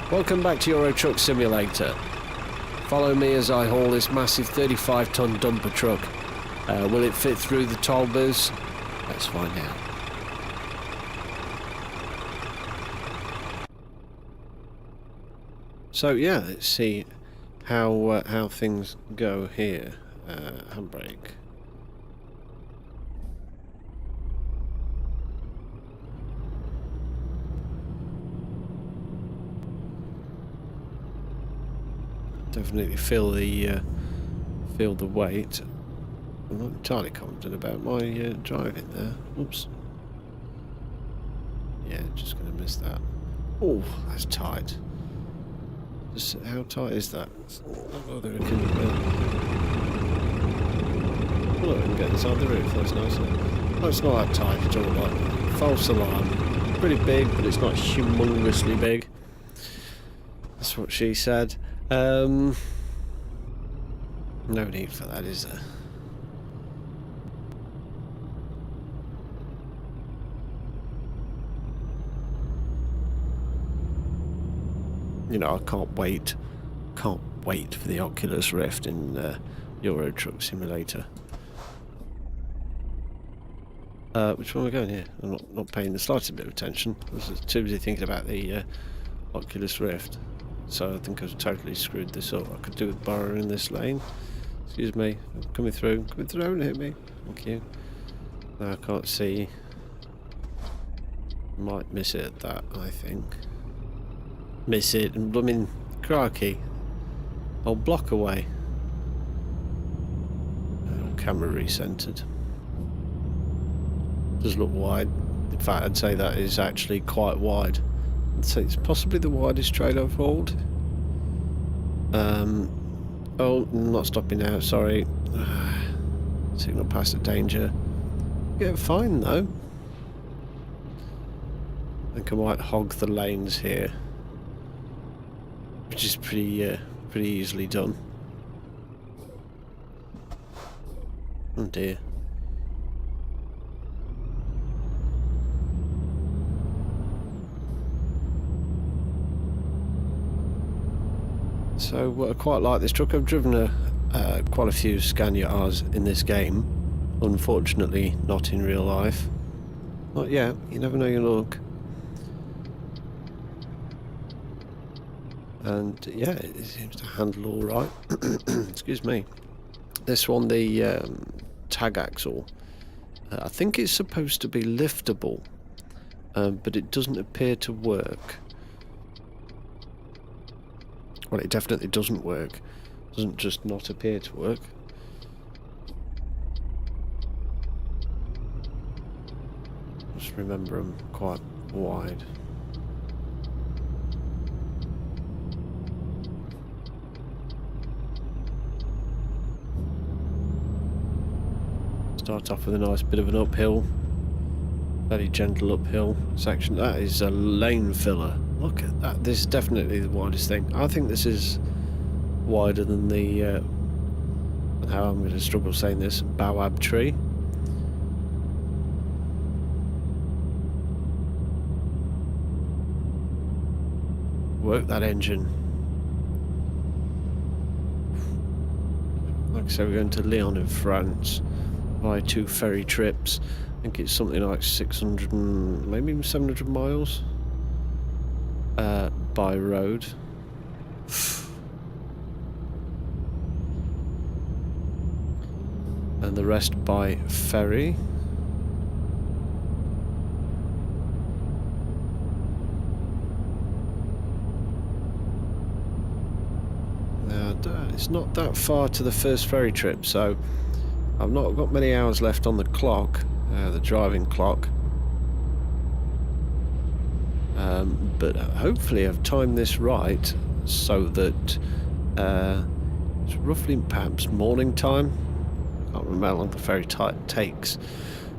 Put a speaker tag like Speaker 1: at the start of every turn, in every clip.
Speaker 1: Welcome back to Euro Truck Simulator. Follow me as I haul this massive 35-ton dumper truck. Will it fit through the toll booths? Let's find out. So yeah, let's see how things go here. Handbrake. Definitely feel the weight. I'm not entirely confident about my driving there. Oops. Yeah, just going to miss that. Oh, that's tight. Just how tight is that? Oh, there we can. Oh, I can get inside the roof. That's nice. Oh, it's not that tight at all. Like false alarm. Pretty big, but it's not humongously big. That's what she said. No need for that, is there? You know, I can't wait for the Oculus Rift in Euro Truck Simulator. Which one are we going here? I'm not paying the slightest bit of attention. I was too busy thinking about the Oculus Rift. So I think I've totally screwed this up. I could do with borrowing this lane. Excuse me. Coming through. Don't hit me. Thank you. No, I can't see. Might miss it at that, I think. Miss it and blooming crikey. I'll block away. Camera recentered. Does look wide. In fact, I'd say that is actually quite wide. So it's possibly the widest trade I've hauled. Oh, I'm not stopping now, sorry. Signal past a danger. Get fine though. I think I might hog the lanes here, which is pretty easily done. Oh dear. So I quite like this truck. I've driven quite a few Scania Rs in this game. Unfortunately, not in real life. Not yet. You never know your luck. And yeah, it seems to handle all right. Excuse me. This one, the tag axle. I think it's supposed to be liftable, but it doesn't appear to work. Well, it definitely doesn't work. It doesn't just not appear to work. Just remember them quite wide. Start off with a nice bit of an uphill. Very gentle uphill section. That is a lane filler. Look at that. This is definitely the widest thing. I think this is wider than the how I'm going to struggle saying this, baobab tree. Work that engine. Like I say, we're going to Lyon in France by 2 ferry trips. I think it's something like 600 and maybe even 700 miles by road. And the rest by ferry. It's not that far to the first ferry trip, so I've not got many hours left on the clock, the driving clock. But hopefully I've timed this right so that it's roughly perhaps morning time. I can't remember how long the ferry takes,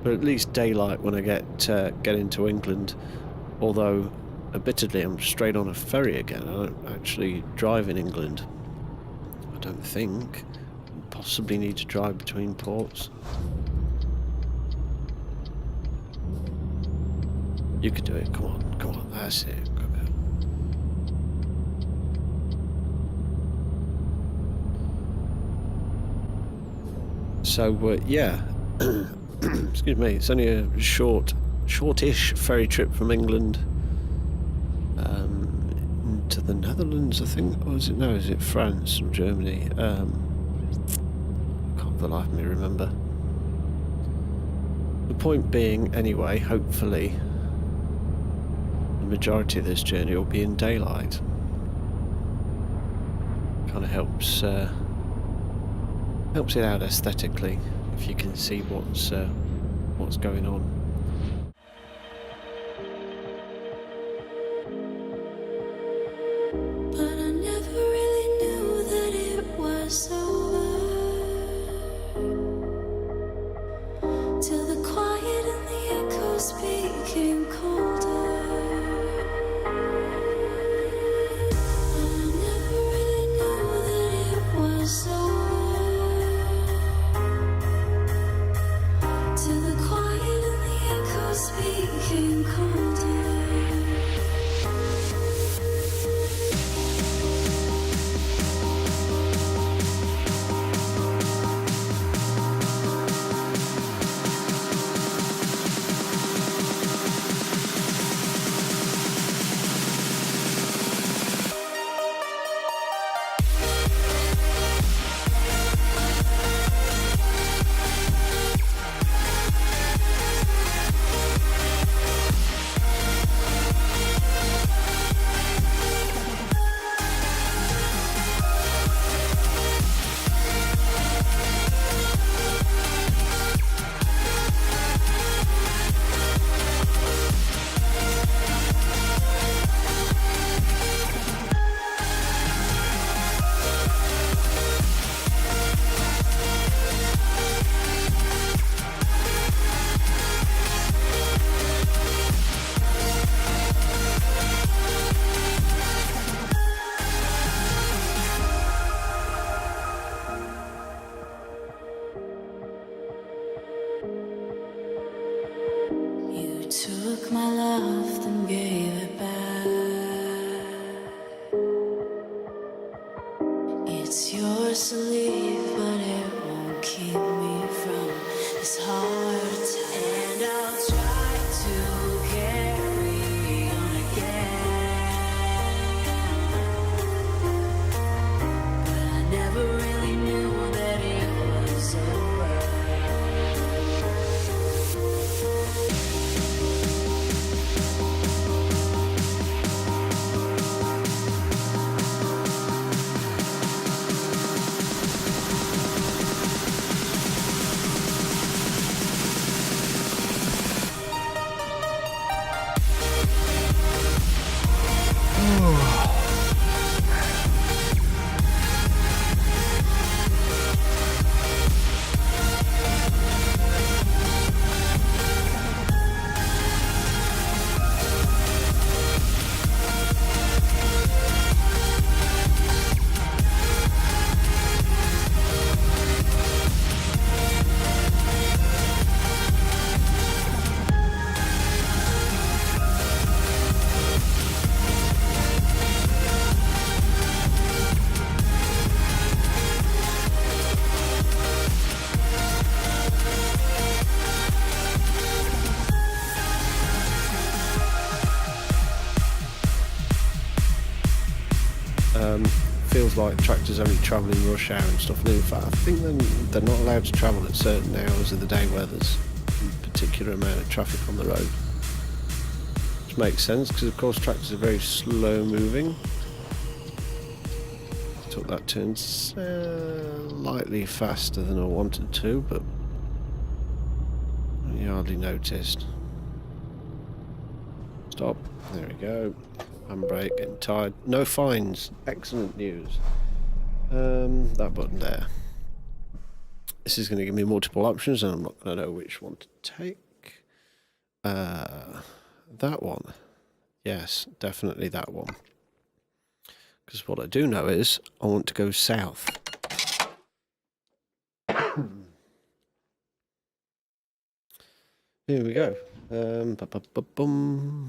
Speaker 1: but at least daylight when I get into England. Although, admittedly, I'm straight on a ferry again. I don't actually drive in England. I don't think. Possibly need to drive between ports. You could do it. Come on, that's it. So yeah, excuse me. It's only a shortish ferry trip from England to the Netherlands, I think. Or is it no? Is it France or Germany? Can't for the life of me remember. The point being, anyway, hopefully, the majority of this journey will be in daylight. Kind of helps it out aesthetically if you can see what's going on.
Speaker 2: But I never really knew that it was over till the quiet and the echoes became colder. And I never really knew that it was over till the quiet and the echoes became colder. You took my love and gave it back. It's yours to leave, but it won't keep me from this hard time. And I'll try to carry on again, but I never really knew that it was over.
Speaker 1: Feels like tractors only travel in rush hour and stuff. And in fact, I think they're not allowed to travel at certain hours of the day where there's a particular amount of traffic on the road. Which makes sense because, of course, tractors are very slow moving. Took that turn slightly faster than I wanted to, but you hardly noticed. Stop. There we go. Handbrake, getting tired. No fines. Excellent news. That button there. This is going to give me multiple options and I'm not going to know which one to take. That one. Yes, definitely that one. Because what I do know is I want to go south. Here we go.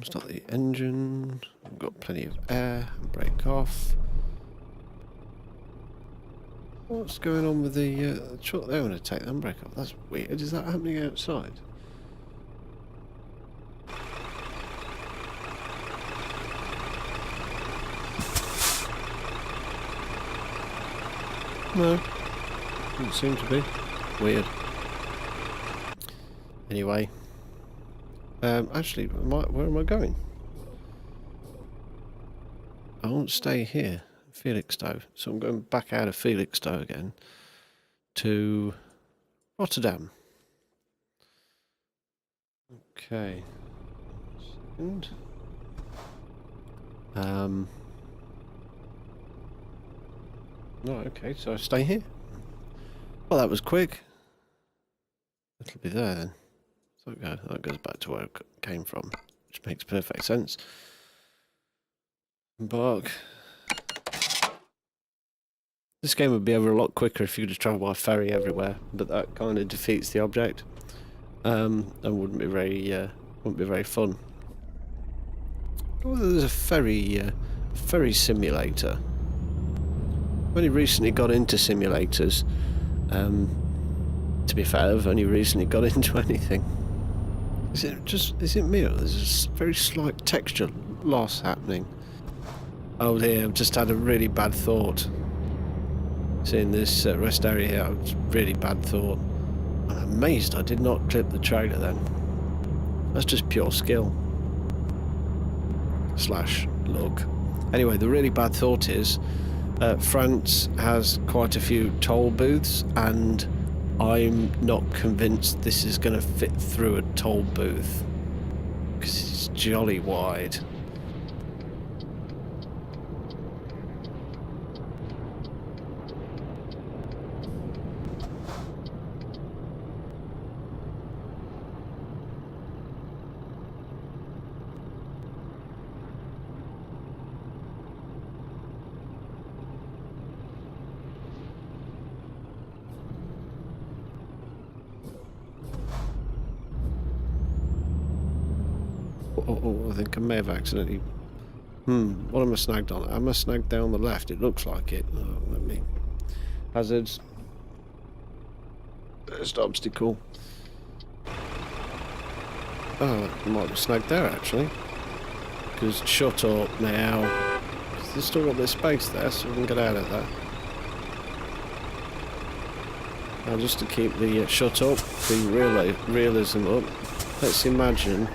Speaker 1: Start the engine. I've got plenty of air. Brake off. What's going on with the truck? They want to take the handbrake off. That's weird. Is that happening outside? No. Doesn't seem to be. Weird. Anyway. Actually, where am I going? I won't stay here. Felixstowe. So I'm going back out of Felixstowe again to Rotterdam. Okay. Second. Right, okay, so I stay here. Well, that was quick. It'll be there then. So that goes back to where it came from, which makes perfect sense. Embark. This game would be over a lot quicker if you could just travel by ferry everywhere, but that kind of defeats the object, and wouldn't be very fun. Oh, there's a ferry simulator. I've only recently got into simulators. To be fair, I've only recently got into anything. Is it me, or there's a very slight texture loss happening? Oh dear, I've just had a really bad thought. Seeing this rest area here, it was a really bad thought. I'm amazed I did not clip the trailer then. That's just pure skill. / luck. Anyway, the really bad thought is, France has quite a few toll booths, and I'm not convinced this is going to fit through a toll booth, because it's jolly wide. Oh, I think I may have accidentally... what am I snagged on? Am I snagged down the left? It looks like it. Oh, let me... Hazards. First obstacle. Oh, I might be snagged there, actually. Because shut up now. There's still got this space there, so we can get out of that. Now, just to keep the shut up, the realism up, let's imagine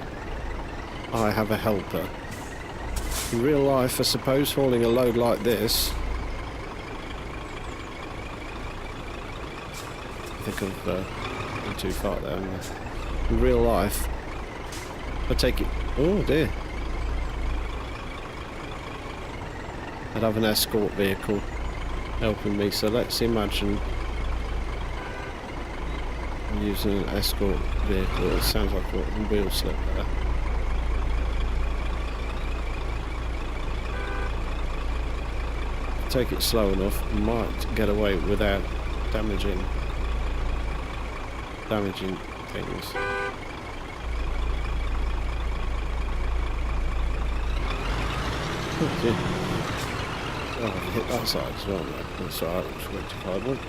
Speaker 1: I have a helper. In real life, I suppose, hauling a load like this... I think I've gone too far there. In real life, I take it... Oh dear. I'd have an escort vehicle helping me, so let's imagine I'm using an escort vehicle. It sounds like a wheel slip there. Take it slow enough, might get away without damaging things. Oh dear. Oh, I hit that side as well. That's alright, it was a rectified one.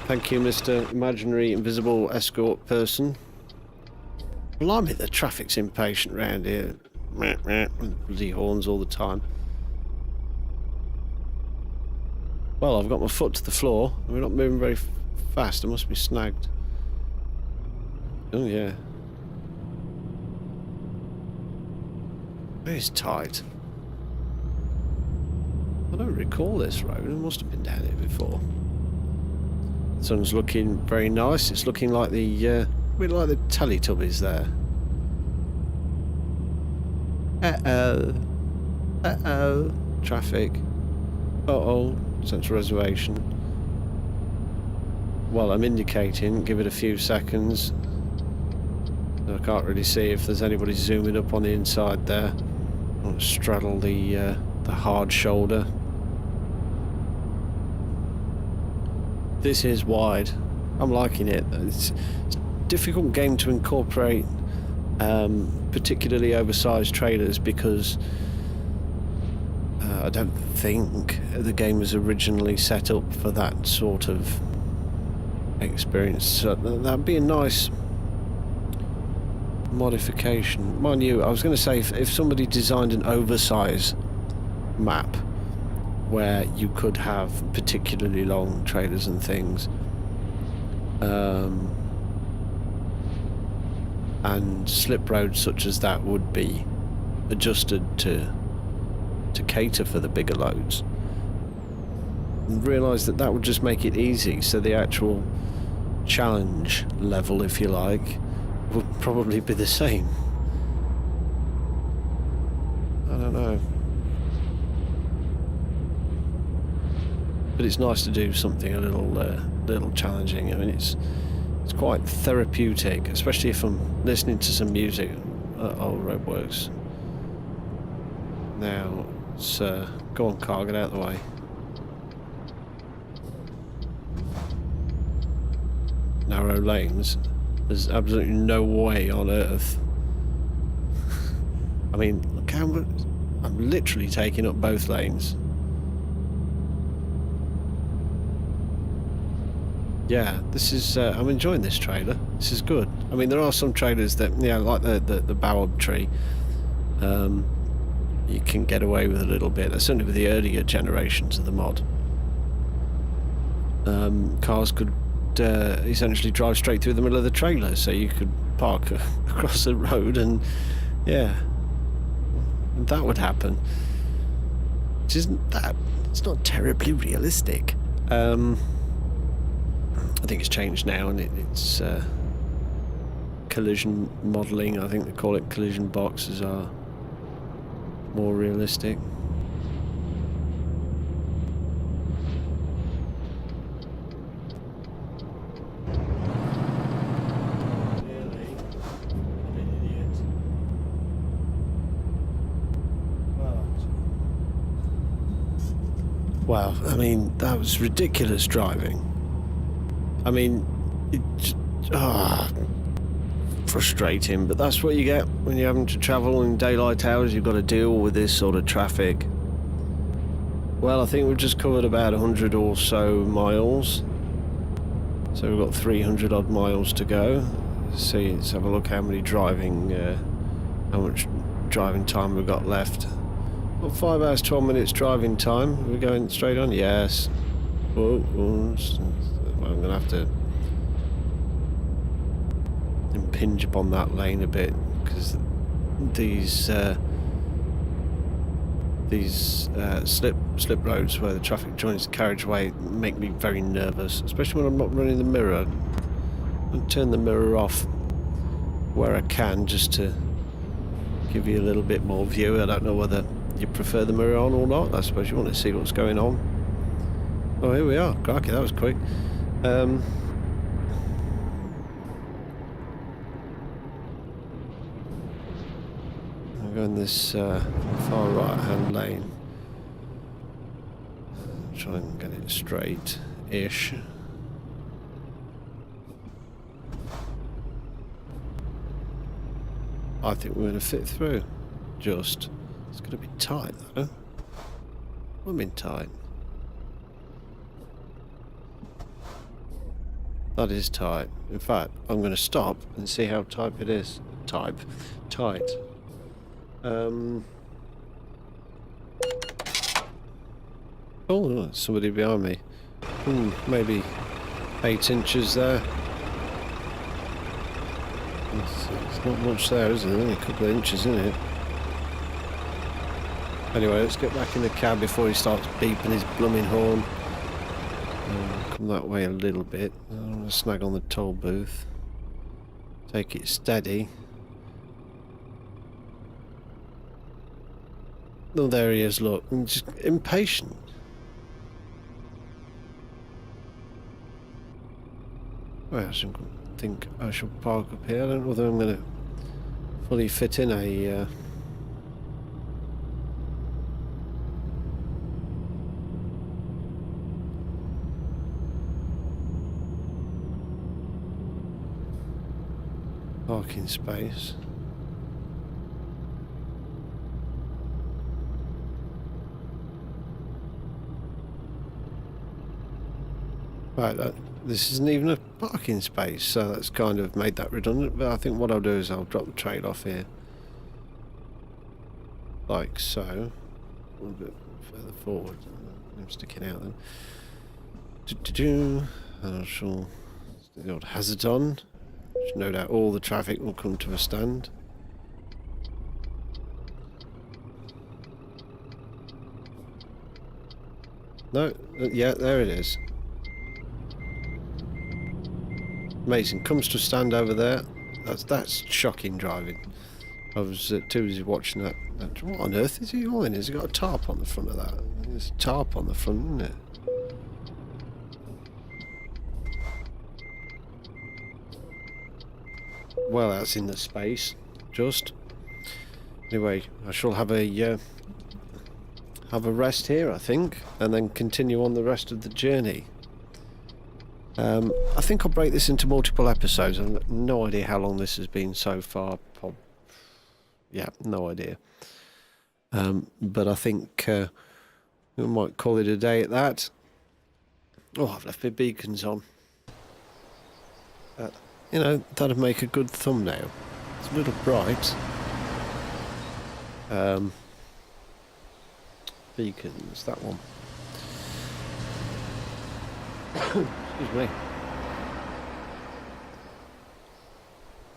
Speaker 1: Thank you, Mr. Imaginary Invisible Escort Person. Blimey, the traffic's impatient round here. With bloody horns all the time. Well, I've got my foot to the floor. We're not moving very fast. I must be snagged. Oh, yeah. It's tight. I don't recall this road. I must have been down it before. The sun's looking very nice. It's looking like the a bit like the Teletubbies there. Uh-oh. Traffic. Uh-oh. Central reservation. Well, I'm indicating, give it a few seconds. I can't really see if there's anybody zooming up on the inside there. I'll straddle the hard shoulder. This is wide. I'm liking it. It's a difficult game to incorporate particularly oversized trailers because I don't think the game was originally set up for that sort of experience. So that'd be a nice modification. Mind you, I was going to say, if somebody designed an oversize map where you could have particularly long trailers and things, and slip roads such as that would be adjusted to cater for the bigger loads, and realise that would just make it easy, so the actual challenge level, if you like, would probably be the same. I don't know, but it's nice to do something a little challenging. I mean, it's quite therapeutic, especially if I'm listening to some music at old roadworks. Now, go on, car, get out of the way. Narrow lanes. There's absolutely no way on earth. I mean, look how much. I'm literally taking up both lanes. Yeah, this is. I'm enjoying this trailer. This is good. I mean, there are some trailers that, yeah, like the baobab tree. You can get away with a little bit. Certainly with the earlier generations of the mod. Cars could essentially drive straight through the middle of the trailer, so you could park across the road, and yeah, that would happen. Which isn't that. It's not terribly realistic. I think it's changed now, and it's collision modelling. I think they call it collision boxes are more realistic. Wow, I mean, that was ridiculous driving. I mean, frustrating, but that's what you get when you're having to travel in daylight hours. You've got to deal with this sort of traffic. Well, I think we've just covered about 100 or so miles, so we've got 300 odd miles to go. Let's have a look how much driving time we've got left. Well, 5 hours 12 minutes driving time. We're going straight on. Yes. Whoa, I'm gonna have to impinge upon that lane a bit, because these slip roads where the traffic joins the carriageway make me very nervous, especially when I'm not running the mirror. I turn the mirror off where I can, just to give you a little bit more view. I don't know whether you prefer the mirror on or not. I suppose you want to see what's going on. Oh, here we are. Crikey, that was quick. I'm going this far right hand lane. Try and get it straight-ish. I think we're going to fit through. Just. It's going to be tight though. I mean tight. That is tight. In fact, I'm going to stop and see how tight it is. Tight. Oh, somebody behind me. Maybe 8 inches there. It's not much there, is there? Only a couple of inches in it. Anyway, let's get back in the cab before he starts beeping his blooming horn. Come that way a little bit. I'm going to snag on the toll booth. Take it steady. Oh, there he is, look. I'm just impatient. Well, I think I shall park up here. I don't know whether I'm going to fully fit in a... parking space. Right, this isn't even a parking space, so that's kind of made that redundant, but I think what I'll do is I'll drop the trail off here. Like so. A little bit further forward. I'm sticking out then. And I shall the old hazard on. Which no doubt all the traffic will come to a stand. No, yeah, there it is. Amazing. Comes to a stand over there. That's shocking driving. I was too busy watching that. What on earth is he doing? Has he got a tarp on the front of that? There's a tarp on the front, isn't it? Well, that's in the space. Just. Anyway, I shall have a rest here, I think, and then continue on the rest of the journey. I think I'll break this into multiple episodes. I've no idea how long this has been so far. Yeah, no idea. But I think we might call it a day at that. Oh, I've left my beacons on. You know, that'd make a good thumbnail. It's a little bright. Beacons, that one. Excuse me.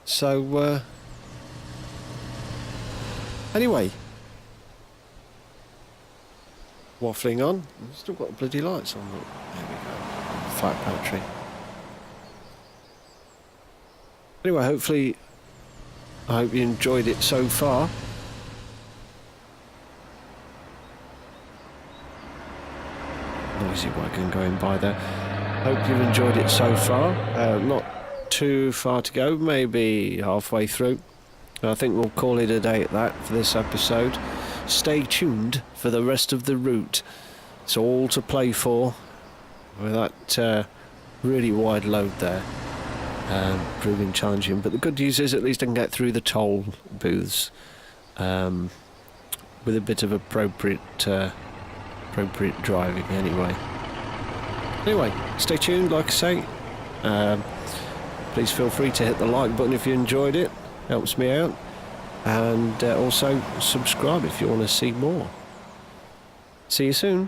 Speaker 1: So, anyway. Waffling on. Still got the bloody lights on. Look. There we go. Flat battery. Anyway, hopefully, I hope you enjoyed it so far. Noisy wagon going by there. Hope you've enjoyed it so far. Not too far to go, maybe halfway through. I think we'll call it a day at that for this episode. Stay tuned for the rest of the route. It's all to play for with that really wide load there. Proving challenging, but the good news is at least I can get through the toll booths with a bit of appropriate driving anyway. Anyway, stay tuned, like I say. Please feel free to hit the like button if you enjoyed it. Helps me out. And also subscribe if you want to see more. See you soon.